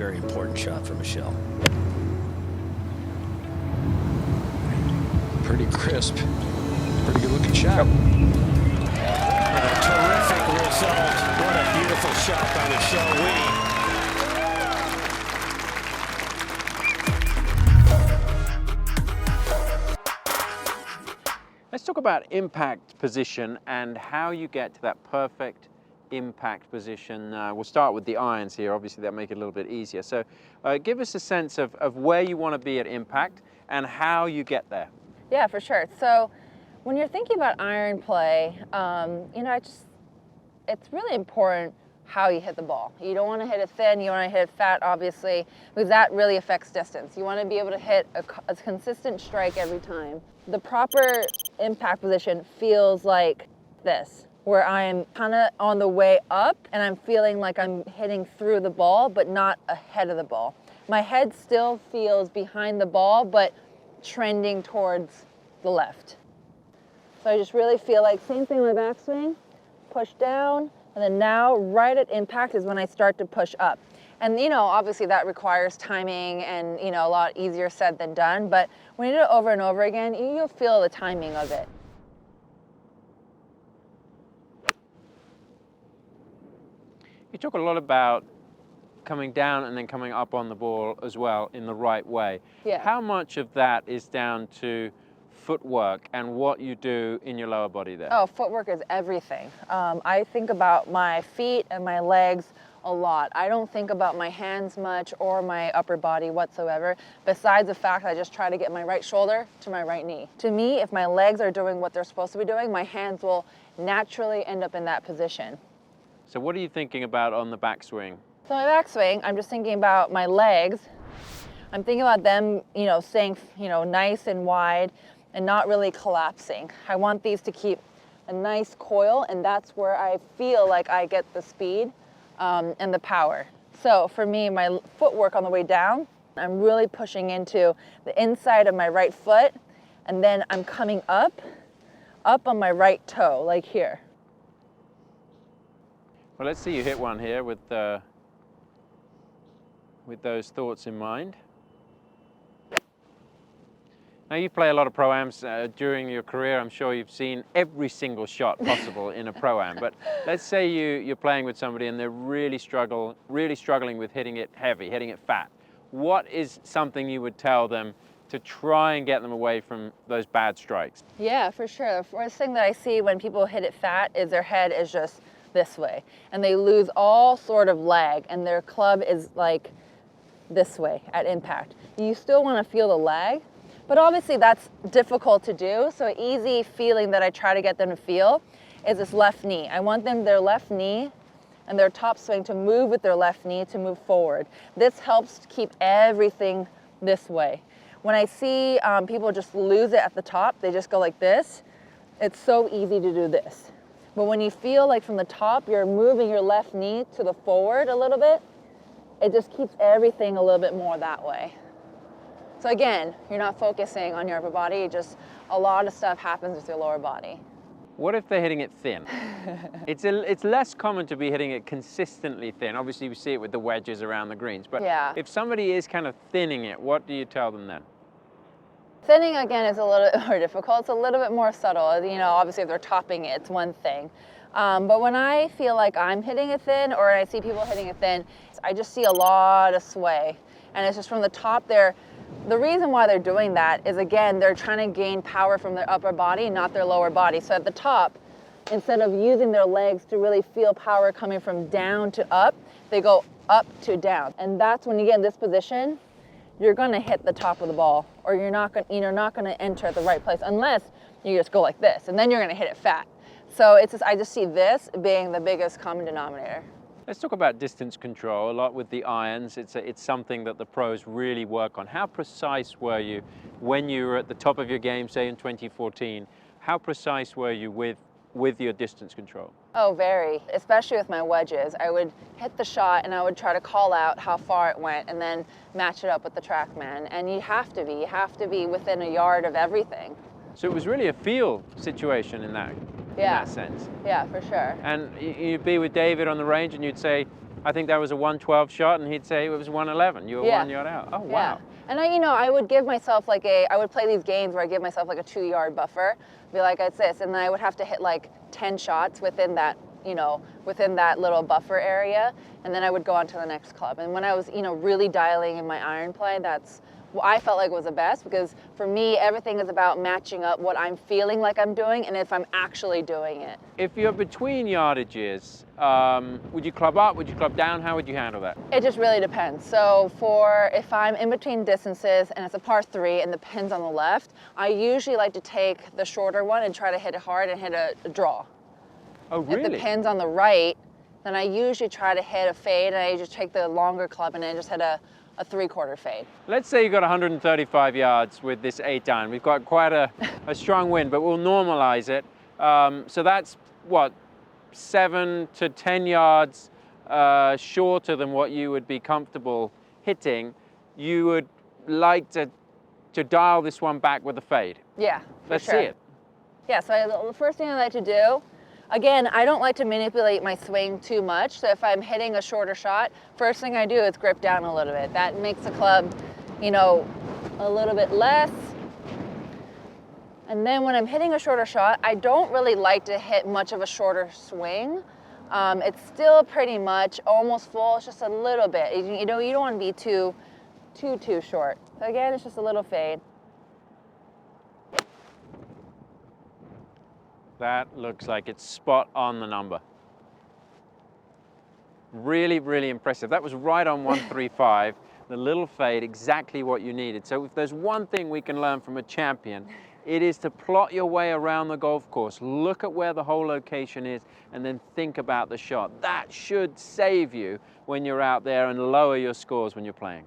very important shot for Michelle. Pretty crisp. Pretty good looking shot. And a terrific result. What a beautiful shot by Michelle Wie. Let's talk about impact position and how you get to that perfect impact position. We'll start with the irons here. Obviously, that'll make it a little bit easier. So give us a sense of where you want to be at impact and how you get there. Yeah, for sure. So when you're thinking about iron play, you know, it's really important how you hit the ball. You don't want to hit it thin, you want to hit it fat, obviously, because that really affects distance. You want to be able to hit a consistent strike every time. The proper impact position feels like this, where I'm kind of on the way up and I'm feeling like I'm hitting through the ball, but not ahead of the ball. My head still feels behind the ball, but trending towards the left. So I just really feel like, same thing with my backswing, push down, and then now right at impact is when I start to push up. And you know, obviously that requires timing and you know, a lot easier said than done, but when you do it over and over again, you'll feel the timing of it. You talk a lot about coming down and then coming up on the ball as well in the right way. Yeah. How much of that is down to footwork and what you do in your lower body there? Oh, footwork is everything. I think about my feet and my legs a lot. I don't think about my hands much or my upper body whatsoever, besides the fact I just try to get my right shoulder to my right knee. To me, if my legs are doing what they're supposed to be doing, my hands will naturally end up in that position. So what are you thinking about on the backswing? So my backswing, I'm just thinking about my legs. I'm thinking about them, you know, staying, you know, nice and wide and not really collapsing. I want these to keep a nice coil, and that's where I feel like I get the speed and the power. So for me, my footwork on the way down, I'm really pushing into the inside of my right foot, and then I'm coming up on my right toe, like here. Well, let's see you hit one here with those thoughts in mind. Now, you play a lot of Pro-Ams during your career. I'm sure you've seen every single shot possible in a Pro-Am. But let's say you're playing with somebody and they're really struggling with hitting it heavy, hitting it fat. What is something you would tell them to try and get them away from those bad strikes? Yeah, for sure. The first thing that I see when people hit it fat is their head is just this way. And they lose all sort of lag, and their club is like this way at impact. You still want to feel the lag, but obviously that's difficult to do. So an easy feeling that I try to get them to feel is this left knee. I want them, their left knee and their top swing to move with their left knee to move forward. This helps keep everything this way. When I see people just lose it at the top, they just go like this, it's so easy to do this. But when you feel like from the top, you're moving your left knee to the forward a little bit, it just keeps everything a little bit more that way. So again, you're not focusing on your upper body, just a lot of stuff happens with your lower body. What if they're hitting it thin? It's less common to be hitting it consistently thin. Obviously, we see it with the wedges around the greens. But yeah. If somebody is kind of thinning it, what do you tell them then? Thinning, again, is a little bit more difficult. It's a little bit more subtle. You know, obviously, if they're topping it, it's one thing. But when I feel like I'm hitting it thin or I see people hitting it thin, I just see a lot of sway. And it's just from the top there. The reason why they're doing that is, again, they're trying to gain power from their upper body, not their lower body. So at the top, instead of using their legs to really feel power coming from down to up, they go up to down. And that's when you get in this position, you're going to hit the top of the ball, or you're not going to enter at the right place unless you just go like this, and then you're going to hit it fat. So it's just, I just see this being the biggest common denominator. Let's talk about distance control. A lot with the irons, it's something that the pros really work on. How precise were you when you were at the top of your game, say in 2014? How precise were you with your distance control? Oh, very. Especially with my wedges. I would hit the shot and I would try to call out how far it went and then match it up with the TrackMan. And you have to be within a yard of everything. So it was really a feel situation in that sense. Yeah, for sure. And you'd be with David on the range and you'd say, I think that was a 112 shot, and he'd say it was 111. You were Yeah. 1 yard out. Oh, Yeah. wow. And I would give myself I would play these games where I give myself like a 2-yard buffer, be like, it's this, and then I would have to hit like 10 shots within that, within that little buffer area, and then I would go on to the next club. And when I was, really dialing in my iron play, that's what I felt like was the best, because for me, everything is about matching up what I'm feeling like I'm doing and if I'm actually doing it. If you're between yardages, would you club up? Would you club down? How would you handle that? It just really depends. So if I'm in between distances and it's a par 3 and the pin's on the left, I usually like to take the shorter one and try to hit it hard and hit a draw. Oh, really? If the pin's on the right, then I usually try to hit a fade, and I just take the longer club and then just hit a 3/4 fade. Let's say you got 135 yards with this 8-iron. We've got quite a strong wind, but we'll normalize it. So that's what, 7 to 10 yards shorter than what you would be comfortable hitting. You would like to dial this one back with a fade. Yeah, for Let's sure. see it. Yeah, so the first thing I like to do, again, I don't like to manipulate my swing too much. So if I'm hitting a shorter shot, first thing I do is grip down a little bit. That makes the club, a little bit less. And then when I'm hitting a shorter shot, I don't really like to hit much of a shorter swing. It's still pretty much almost full. It's just a little bit. You don't want to be too short. So again, it's just a little fade. That looks like it's spot on the number. Really, really impressive. That was right on 135. The little fade, exactly what you needed. So if there's one thing we can learn from a champion, it is to plot your way around the golf course. Look at where the whole location is and then think about the shot. That should save you when you're out there and lower your scores when you're playing.